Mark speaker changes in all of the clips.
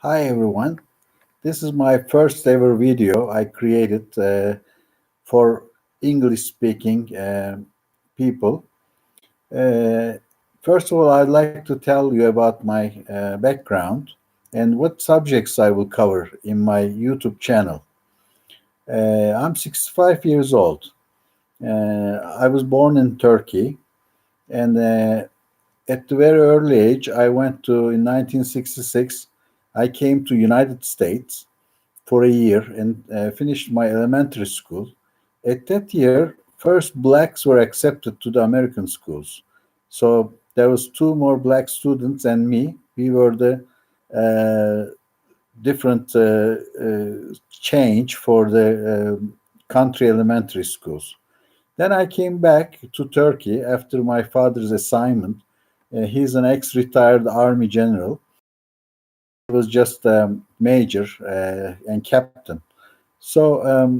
Speaker 1: Hi everyone. This is my first ever video I created for English speaking people. Uh, First of all, I'd like to tell you about my background and what subjects I will cover in my YouTube channel. I'm 65 years old. I was born in Turkey, and at the very early age, I went to in 1966. I came to United States for a year and finished my elementary school. At that year, first blacks were accepted to the American schools. So there was two more black students and me. We were the uh, different change for the country elementary schools. Then I came back to Turkey after my father's assignment. He's an ex-retired army general. He was just a major and captain. So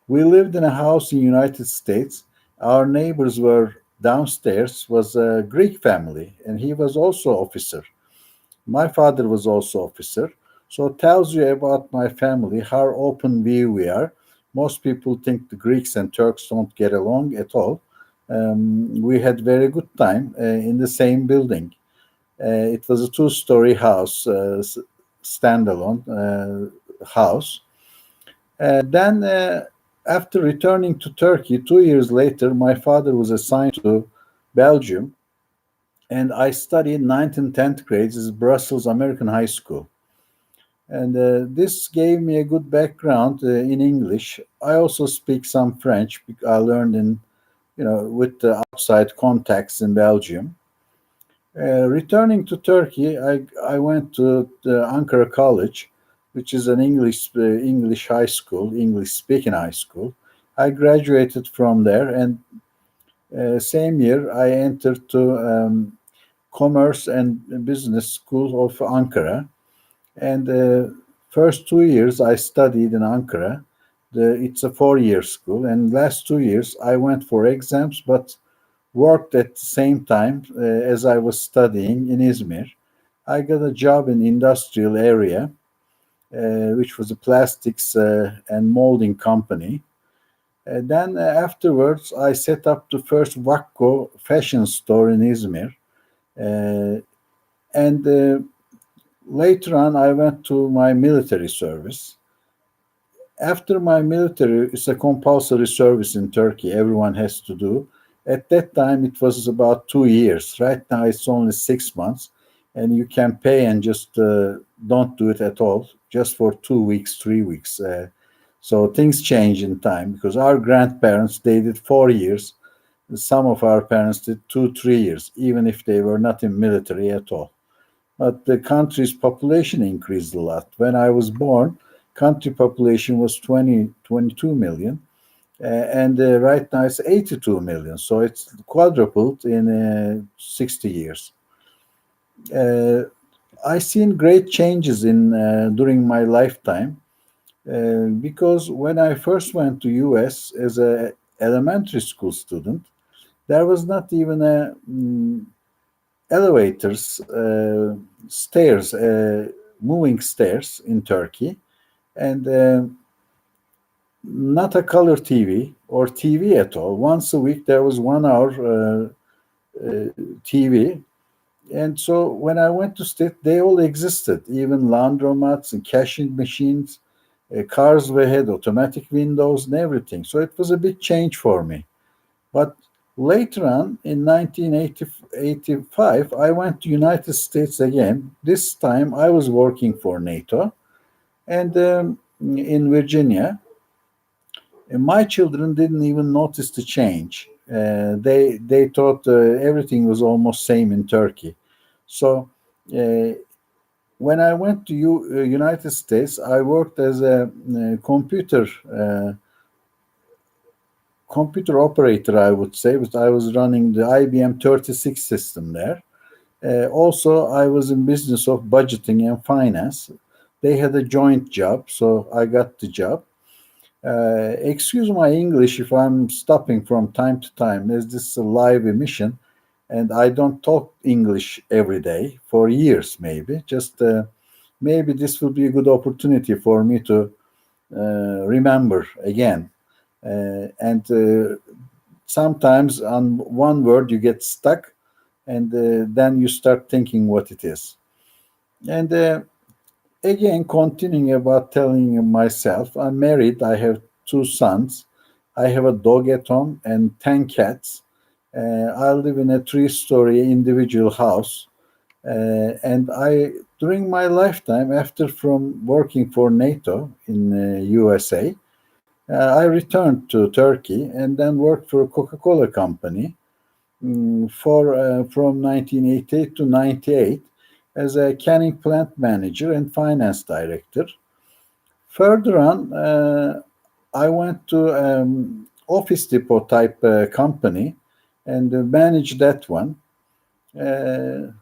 Speaker 1: we lived in a house in United States. Our neighbors were downstairs was a Greek family, and he was also officer. My father was also officer. So it tells you about my family, how open we are. Most people think the Greeks and Turks don't get along at all. We had very good time in the same building. It was a two-story house, standalone house. Then, after returning to Turkey 2 years later, my father was assigned to Belgium, and I studied ninth and 10th grades at Brussels American High School. And this gave me a good background in English. I also speak some French. I learned with the outside contacts in Belgium. Returning to Turkey, I went to the Ankara College, which is an English high school, English speaking high school. I graduated from there, and same year I entered to Commerce and Business School of Ankara. And first 2 years I studied in Ankara. It's a 4 year school, and last 2 years I went for exams, but worked at the same time as I was studying in İzmir. I got a job in industrial area, which was a plastics and molding company. Then afterwards, I set up the first Vakko fashion store in İzmir. Uh, and Later on, I went to my military service. After my military, it's a compulsory service in Turkey, everyone has to do. At that time, it was about 2 years. Right now, it's only 6 months, and you can pay and just don't do it at all, just for 2 weeks, 3 weeks. So things change in time because our grandparents, they did 4 years. Some of our parents did 2, 3 years, even if they were not in military at all. But the country's population increased a lot. When I was born, country population was 22 million, and right now it's 82 million. So it's quadrupled in 60 years. Uh, I've seen great changes in during my lifetime because when I first went to US as a elementary school student, there was not even a elevators, stairs, moving stairs in Turkey, and not a color TV or TV at all. Once a week, there was 1 hour TV. And so when I went to state, they all existed, even laundromats and cashing machines. Cars we had automatic windows and everything. So it was a big change for me. But later on, in 1985, I went to United States again. This time, I was working for NATO, and in Virginia. And my children didn't even notice the change. They thought everything was almost same in Turkey. So uh, when I went to United States, I worked as a uh, computer operator, I would say, but I was running the IBM 36 system there. Also, I was in business of budgeting and finance. They had a joint job, so I got the job. Excuse my English if I'm stopping from time to time, as this is a live emission, and I don't talk English every day for years, maybe. Just maybe this will be a good opportunity for me to remember again. And sometimes on one word you get stuck, and then you start thinking what it is. And again, continuing about telling you myself, I'm married, I have two sons, I have a dog at home and 10 cats. I live in a three-story individual house. And during my lifetime, after from working for NATO in USA, I returned to Turkey and then worked for a Coca-Cola company for from 1988 to 98 as a canning plant manager and finance director. Further on, I went to Office Depot type company and managed that one. Uh,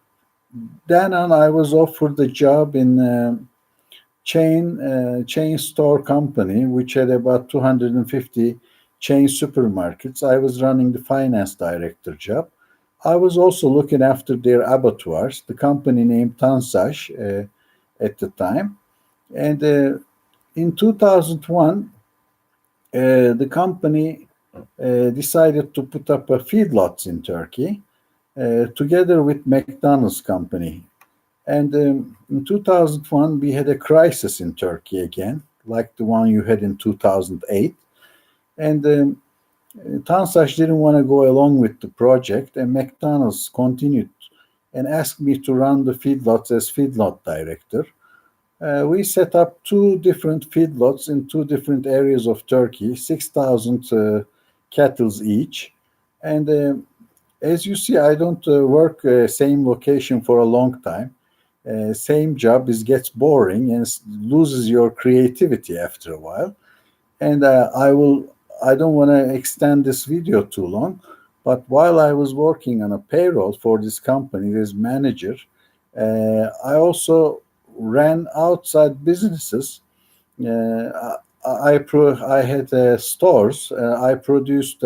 Speaker 1: then on, I was offered a job in chain store company, which had about 250 chain supermarkets. I was running the finance director job. I was also looking after their abattoirs, the company named Tansash at the time. And in 2001, the company decided to put up a feedlots in Turkey together with McDonald's company. And in 2001, we had a crisis in Turkey again, like the one you had in 2008. And Tansaç didn't want to go along with the project, and McDonald's continued and asked me to run the feedlots as feedlot director. We set up two different feedlots in two different areas of Turkey, 6,000 cattle each. And as you see, I don't work same location for a long time. Same job is gets boring and loses your creativity after a while. And I don't want to extend this video too long, but while I was working on a payroll for this company as manager, I also ran outside businesses. I had stores. I produced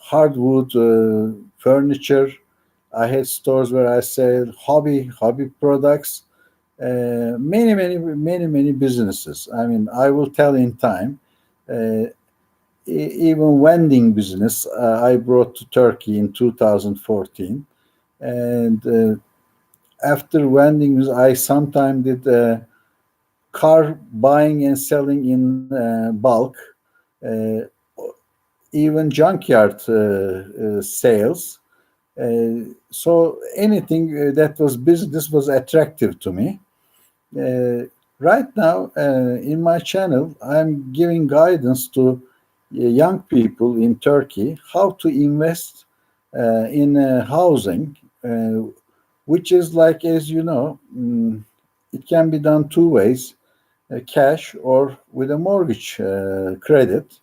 Speaker 1: hardwood furniture. I had stores where I sell hobby products. Many businesses. I mean, I will tell in time. Uh, Even vending business I brought to Turkey in 2014, and after vending, I sometimes did car buying and selling in bulk, uh, even junkyard sales. So anything that was business was attractive to me. Uh, right now, in my channel, I'm giving guidance to young people in Turkey how to invest in housing, which is like, as you know, it can be done two ways: cash or with a mortgage credit.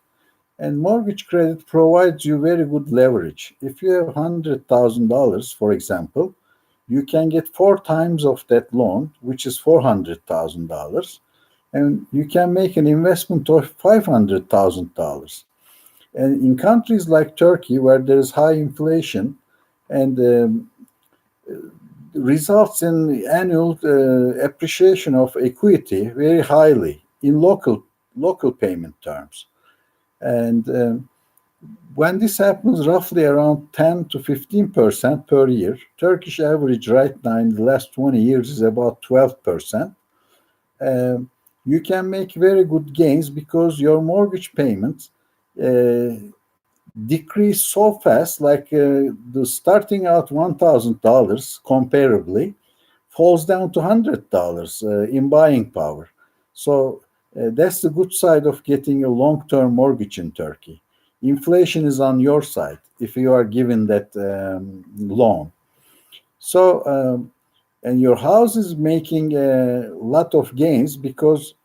Speaker 1: And mortgage credit provides you very good leverage. If you have $100,000, for example, you can get four times of that loan, which is $400,000, and you can make an investment of $500,000. And in countries like Turkey, where there is high inflation and results in annual appreciation of equity very highly in local payment terms. And when this happens roughly around 10 to 15% per year, Turkish average right now in the last 20 years is about 12%. You can make very good gains because your mortgage payments uh, decrease so fast, like the starting out $1,000 comparably falls down to $100 in buying power. So that's the good side of getting a long-term mortgage in Turkey. Inflation is on your side if you are given that loan. So, and your house is making a lot of gains because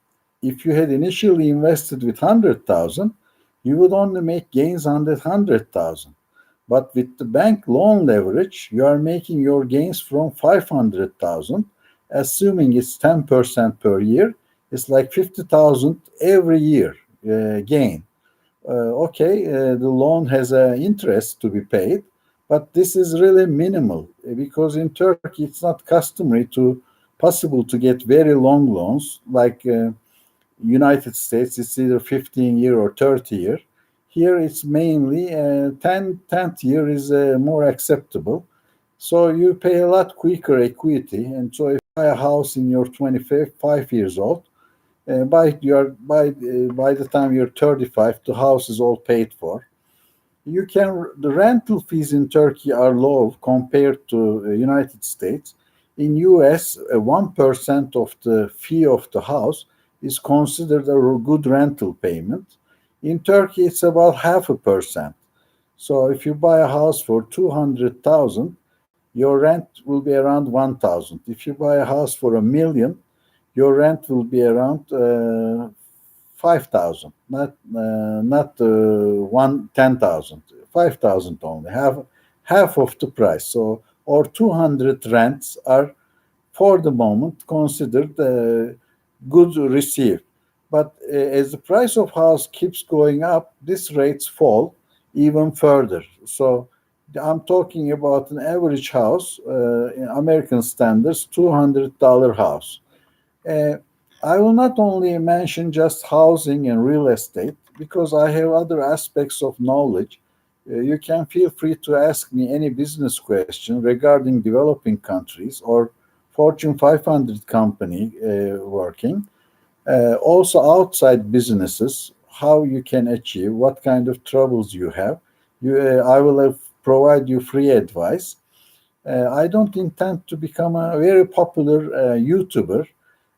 Speaker 1: if you had initially invested with 100,000, you would only make gains on that 100,000. But with the bank loan leverage, you are making your gains from 500,000, assuming it's 10% per year. It's like 50,000 every year gain. The loan has an interest to be paid, but this is really minimal because in Turkey it's not customary to possible to get very long loans, like United States, it's either 15 year or 30 year. Here it's mainly 10th year is more acceptable. So you pay a lot quicker equity. And so if you buy a house in your 25 years old, by the time you're 35, the house is all paid for. The rental fees in Turkey are low compared to United States. In US, 1% of the fee of the house is considered a good rental payment. In Turkey, it's about 0.5%. So if you buy a house for 200,000, your rent will be around 1,000. If you buy a house for 1 million, your rent will be around 5,000, not 10,000, 5,000 only, half of the price. So, or 200 rents are for the moment considered good received. But as the price of house keeps going up, these rates fall even further. So I'm talking about an average house in American standards, $200 house. Uh, I will not only mention just housing and real estate because I have other aspects of knowledge. You can feel free to ask me any business question regarding developing countries or Fortune 500 company working. Also, outside businesses, how you can achieve, what kind of troubles you have. I will provide you free advice. I don't intend to become a very popular YouTuber.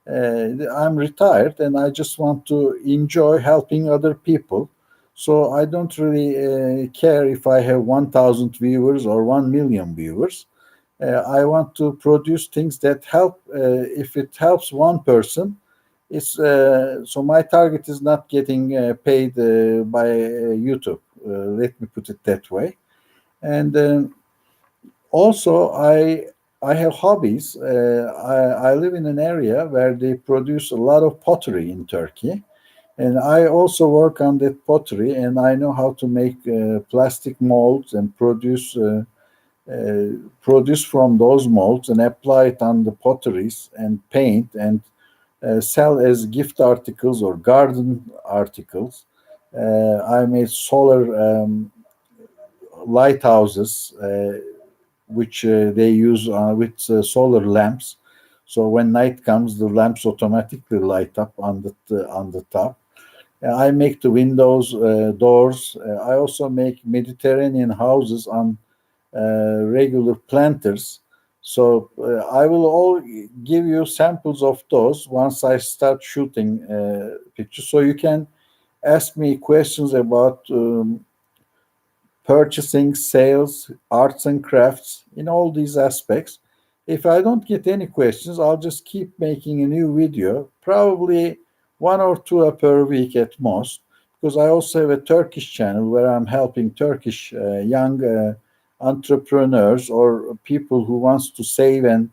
Speaker 1: I'm retired and I just want to enjoy helping other people. So I don't really care if I have 1,000 viewers or 1 million viewers. I want to produce things that help. If it helps one person, it's so my target is not getting paid by YouTube. Let me put it that way. And also, I have hobbies. I live in an area where they produce a lot of pottery in Turkey, and I also work on that pottery. And I know how to make plastic molds and produce from those molds and apply it on the potteries and paint and sell as gift articles or garden articles. I made solar lighthouses which they use with solar lamps. So when night comes, the lamps automatically light up on the top. I make the windows, doors. I also make Mediterranean houses on regular planters. So I will all give you samples of those once I start shooting pictures. So you can ask me questions about purchasing, sales, arts and crafts, in all these aspects. If I don't get any questions, I'll just keep making a new video, probably one or two per week at most, because I also have a Turkish channel where I'm helping Turkish young entrepreneurs or people who wants to save and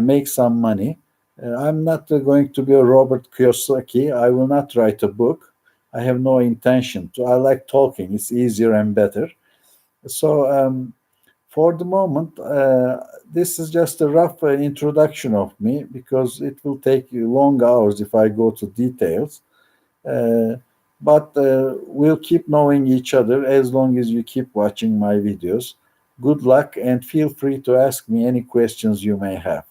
Speaker 1: make some money. I'm not going to be a Robert Kiyosaki. I will not write a book. I have no intention to. I like talking. It's easier and better. So for the moment, this is just a rough introduction of me because it will take you long hours if I go to details. Uh, but we'll keep knowing each other as long as you keep watching my videos. Good luck and feel free to ask me any questions you may have.